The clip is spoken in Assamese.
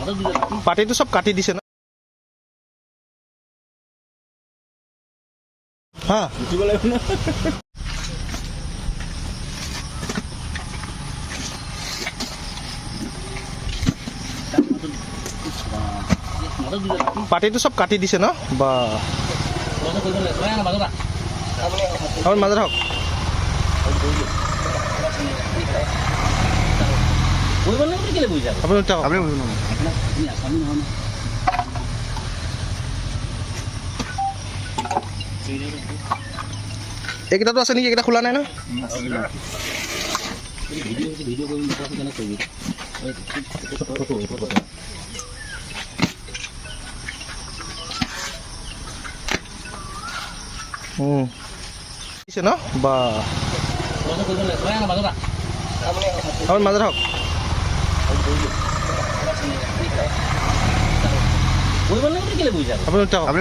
পাৰ্টিটো চব কাটি দিছে ন হা উঠিব লাগিব না পাৰ্টিটো চব কাটি দিছে ন বা আমাৰ মাজত হওক এইকেইটাতো আছে নেকি এইকেইটা খোলা নাই ন দিছে ন বা আমাৰ মাজত হওক আপুনি